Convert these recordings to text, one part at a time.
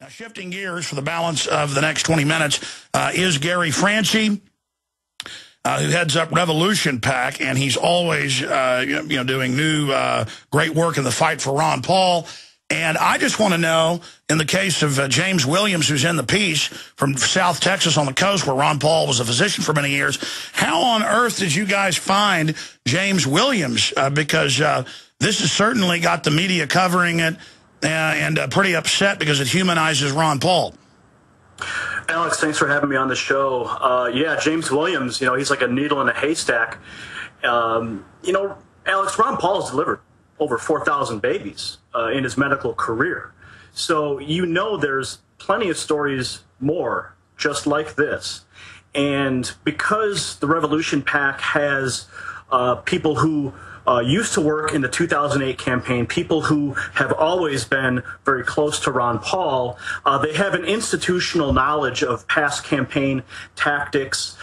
Shifting gears for the balance of the next 20 minutes is Gary Franchi, who heads up Revolution PAC, and he's always doing new great work in the fight for Ron Paul. And I just want to know, in the case of James Williams, who's in the piece from South Texas on the coast, where Ron Paul was a physician for many years, how on earth did you guys find James Williams? Because this has certainly got the media covering it and pretty upset because it humanizes Ron Paul. Alex, thanks for having me on the show. Yeah, James Williams, he's like a needle in a haystack. Alex, Ron Paul has delivered over 4,000 babies in his medical career. So there's plenty of stories more just like this. And because the Revolution PAC has people who used to work in the 2008 campaign, people who have always been very close to Ron Paul, they have an institutional knowledge of past campaign tactics,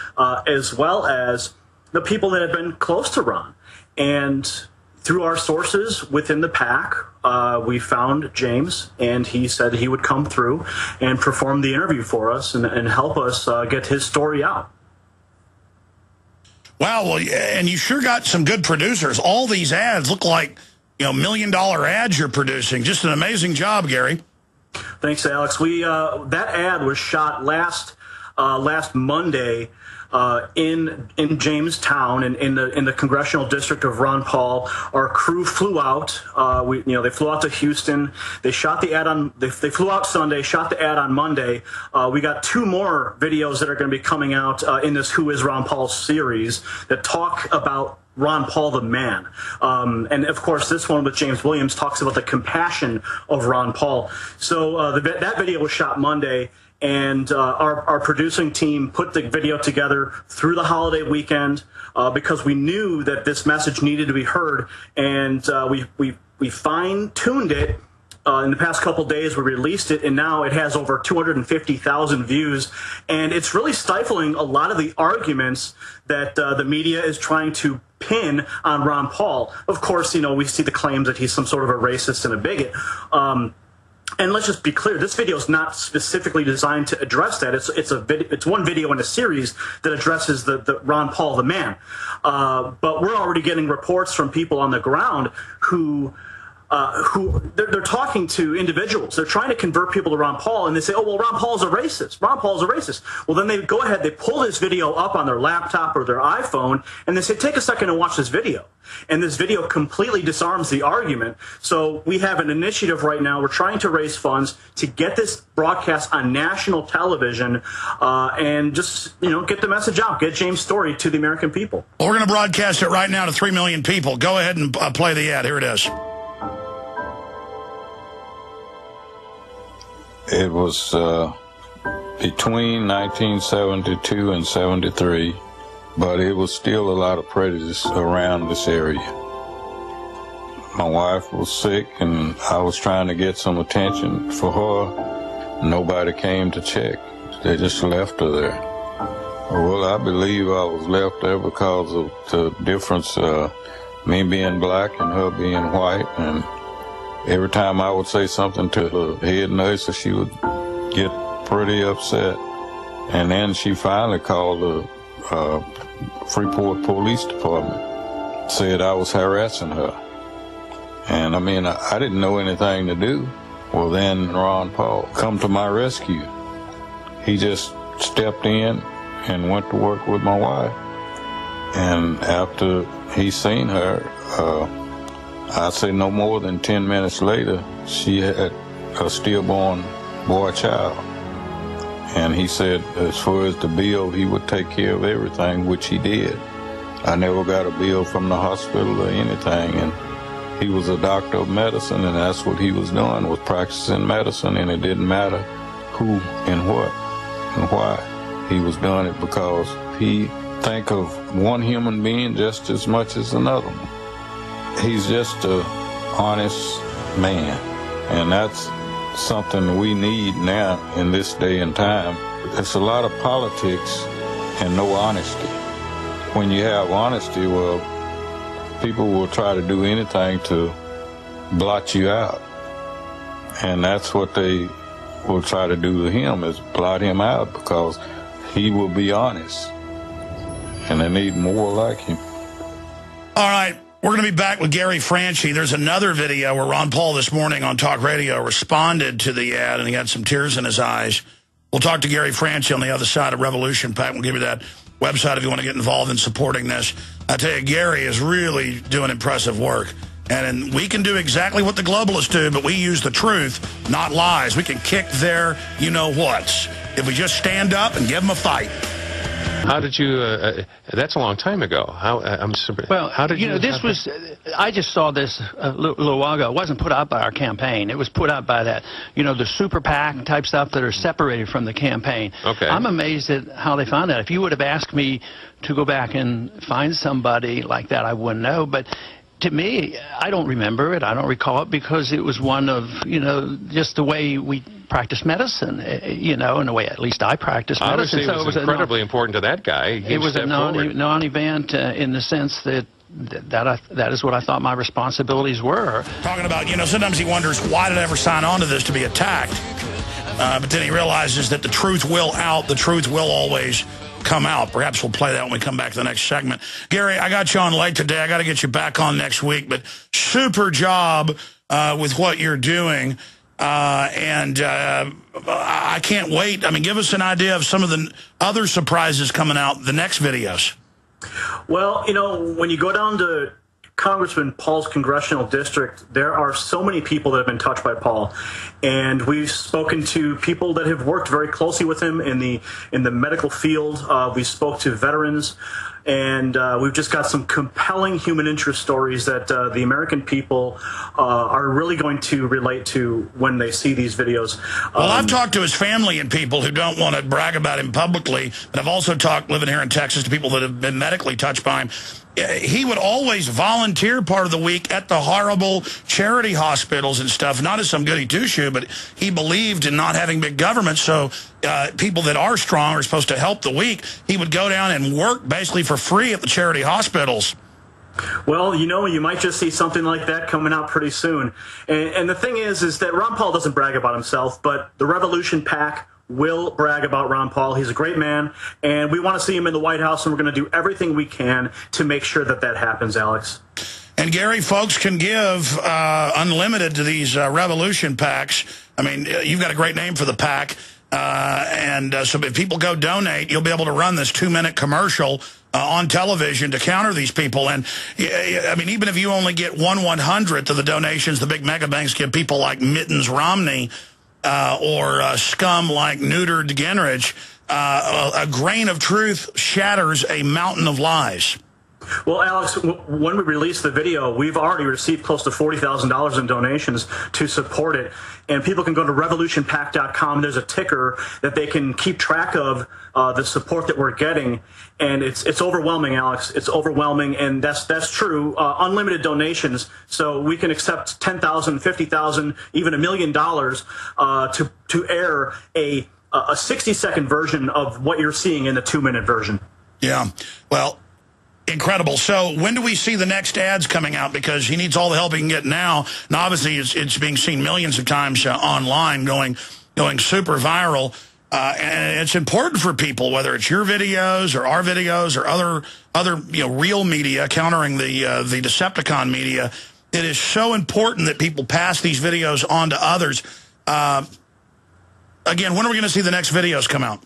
as well as the people that have been close to Ron. And through our sources within the PAC, we found James, and he said he would come through and perform the interview for us and help us get his story out. Wow, well, and you sure got some good producers. All these ads look like, $1 million ads you're producing. Just an amazing job, Gary. Thanks, Alex. That ad was shot last Monday in Jamestown, in the congressional district of Ron Paul. Our crew flew out. They flew out to Houston. They shot the ad they flew out Sunday, shot the ad on Monday. We got 2 more videos that are going to be coming out in this Who is Ron Paul series that talk about Ron Paul the man. And of course, this one with James Williams talks about the compassion of Ron Paul. So that video was shot Monday. And our producing team put the video together through the holiday weekend because we knew that this message needed to be heard. And we fine-tuned it in the past couple days. We released it, and now it has over 250,000 views. And it's really stifling a lot of the arguments that the media is trying to pin on Ron Paul. Of course, we see the claims that he's some sort of a racist and a bigot. And let's just be clear, this video is not specifically designed to address that. It's one video in a series that addresses the Ron Paul the man. But we're already getting reports from people on the ground who they're talking to individuals. They're trying to convert people to Ron Paul, and they say, oh, well, Ron Paul's a racist. Ron Paul's a racist. Well, then they go ahead, they pull this video up on their laptop or their iPhone, and they say, take a second and watch this video. And this video completely disarms the argument. So we have an initiative right now. We're trying to raise funds to get this broadcast on national television and just, get the message out, get James' story to the American people. Well, we're going to broadcast it right now to 3 million people. Go ahead and play the ad. Here it is. It was between 1972 and 73, but it was still a lot of prejudice around this area. My wife was sick, and I was trying to get some attention for her. Nobody came to check. They just left her there. Well, I believe I was left there because of the difference, me being black and her being white, and every time I would say something to the head nurse, she would get pretty upset. And then she finally called the Freeport Police Department, said I was harassing her. And I didn't know anything to do. Well, then Ron Paul come to my rescue. He just stepped in and went to work with my wife. And after he seen her, I'd say no more than 10 minutes later, she had a stillborn boy child. And he said, as far as the bill, he would take care of everything, which he did. I never got a bill from the hospital or anything. And he was a doctor of medicine, and that's what he was doing, was practicing medicine, and it didn't matter who and what and why. He was doing it because he think of one human being just as much as another one. He's just an honest man, and that's something we need now in this day and time. It's a lot of politics and no honesty. When you have honesty, well, people will try to do anything to blot you out, and that's what they will try to do to him is blot him out, because he will be honest. And they need more like him. All right. We're going to be back with Gary Franchi. There's another video where Ron Paul this morning on Talk Radio responded to the ad, and he had some tears in his eyes. We'll talk to Gary Franchi on the other side of Revolution PAC. We'll give you that website if you want to get involved in supporting this. I tell you, Gary is really doing impressive work. And we can do exactly what the globalists do, but we use the truth, not lies. We can kick their you-know-whats if we just stand up and give them a fight. How did you, that's a long time ago. Well, how did you this was, I just saw this a little while ago. It wasn't put out by our campaign. It was put out by that, the super PAC type stuff that are separated from the campaign. Okay. I'm amazed at how they found that. If you would have asked me to go back and find somebody like that, I wouldn't know. But to me, I don't remember it. I don't recall it, because it was one of, just the way we practice medicine, in the way at least I practice medicine. Obviously, it was incredibly important to that guy. It was a non-event in the sense that that is what I thought my responsibilities were. Talking about, sometimes he wonders, why did I ever sign on to this to be attacked? But then he realizes that the truth will out. The truth will always come out. Perhaps we'll play that when we come back to the next segment. Gary, I got you on late today. I got to get you back on next week. But super job with what you're doing. And I can't wait. I mean, give us an idea of some of the other surprises coming out, the next videos. Well, when you go down to Congressman Paul's congressional district, there are so many people that have been touched by Paul, and we've spoken to people that have worked very closely with him in the medical field. We spoke to veterans, and we've just got some compelling human interest stories that the American people are really going to relate to when they see these videos. Well, I've talked to his family and people who don't want to brag about him publicly, but I've also talked, living here in Texas, to people that have been medically touched by him. He would always volunteer part of the week at the horrible charity hospitals and stuff, not as some goody two-shoe, but he believed in not having big government, so people that are strong are supposed to help the weak. He would go down and work basically for free at the charity hospitals. Well, you might just see something like that coming out pretty soon. And the thing is that Ron Paul doesn't brag about himself, but the Revolution PAC will brag about Ron Paul. He's a great man, and we want to see him in the White House, and we're going to do everything we can to make sure that that happens, Alex. And, Gary, folks can give unlimited to these Revolution PACs. I mean, you've got a great name for the PAC. So if people go donate, you'll be able to run this 2-minute commercial on television to counter these people. And, I mean, even if you only get 1/100th of the donations the big mega banks give people like Mittens Romney, or scum like Newt Gingrich, a grain of truth shatters a mountain of lies. Well, Alex, when we release the video, we've already received close to $40,000 in donations to support it. And people can go to revolutionpac.com. There's a ticker that they can keep track of the support that we're getting. And it's overwhelming, Alex. It's overwhelming, and that's true. Unlimited donations, so we can accept $10,000, $50,000, even $1 million to air a 60-second version of what you're seeing in the 2-minute version. Yeah, well, incredible. So when do we see the next ads coming out? Because he needs all the help he can get now. And obviously, it's being seen millions of times online, going super viral. And it's important for people, whether it's your videos or our videos or other real media countering the Decepticon media. It is so important that people pass these videos on to others. Again, when are we going to see the next videos come out?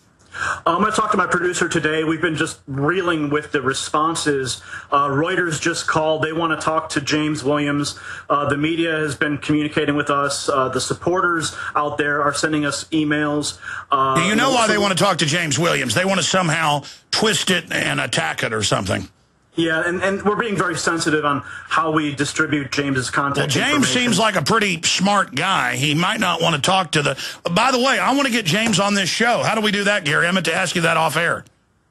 I'm going to talk to my producer today. We've been just reeling with the responses. Reuters just called. They want to talk to James Williams. The media has been communicating with us. The supporters out there are sending us emails. You know why they want to talk to James Williams? They want to somehow twist it and attack it or something. Yeah, and we're being very sensitive on how we distribute James's content. Well, James seems like a pretty smart guy. He might not want to talk to the... By the way, I want to get James on this show. How do we do that, Gary? I meant to ask you that off air.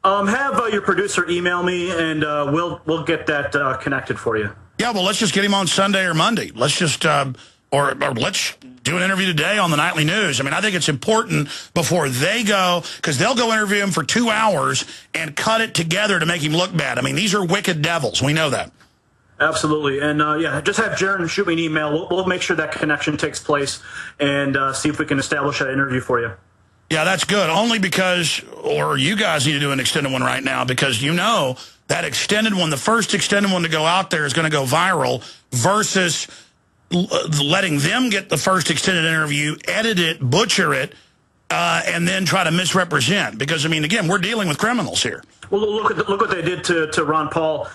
Have your producer email me, and we'll get that connected for you. Yeah, well, let's just get him on Sunday or Monday. Let's just... Or let's do an interview today on the nightly news. I mean, I think it's important before they go, because they'll go interview him for 2 hours and cut it together to make him look bad. I mean, these are wicked devils. We know that. Absolutely. And yeah, just have Jaron shoot me an email. We'll make sure that connection takes place and see if we can establish that interview for you. Yeah, that's good. Only because, or you guys need to do an extended one right now, because you know that extended one, the first extended one to go out there is going to go viral versus letting them get the first extended interview, edit it, butcher it, and then try to misrepresent. Because, I mean, again, we're dealing with criminals here. Well, look what they did to Ron Paul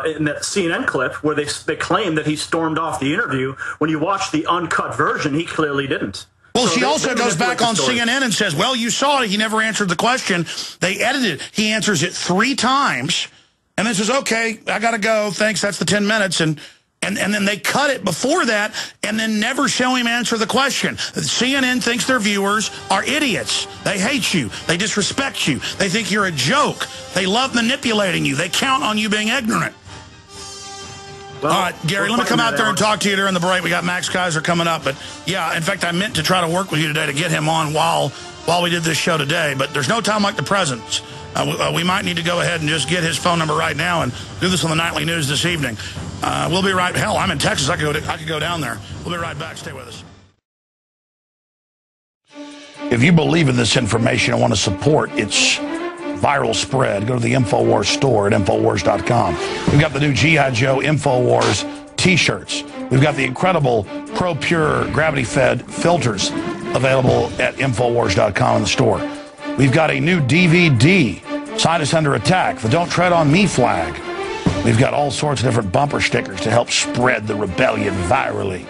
in that CNN clip where they claim that he stormed off the interview. When you watch the uncut version, he clearly didn't. Well, she also goes back on CNN and says, well, you saw it. He never answered the question. They edited it. He answers it 3 times and then says, okay, I got to go. Thanks. That's the 10 minutes. And then they cut it before that and then never show him answer the question. CNN thinks their viewers are idiots. They hate you. They disrespect you. They think you're a joke. They love manipulating you. They count on you being ignorant. Well, all right, Gary, let me come out there and talk to you during the break. We got Max Kaiser coming up. But, yeah, in fact, I meant to try to work with you today to get him on while we did this show today. But there's no time like the present. We might need to go ahead and just get his phone number right now and do this on the nightly news this evening. We'll be right. Hell, I'm in Texas. I could go down there. We'll be right back. Stay with us. If you believe in this information and want to support its viral spread, go to the InfoWars store at InfoWars.com. We've got the new G.I. Joe InfoWars T-shirts. We've got the incredible Pro Pure gravity-fed filters available at InfoWars.com in the store. We've got a new DVD, Scientists Under Attack, the Don't Tread on Me flag. We've got all sorts of different bumper stickers to help spread the rebellion virally.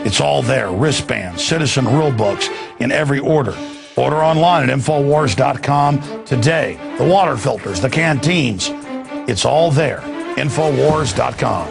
It's all there. Wristbands, citizen rule books in every order. Order online at Infowars.com today. The water filters, the canteens. It's all there. Infowars.com.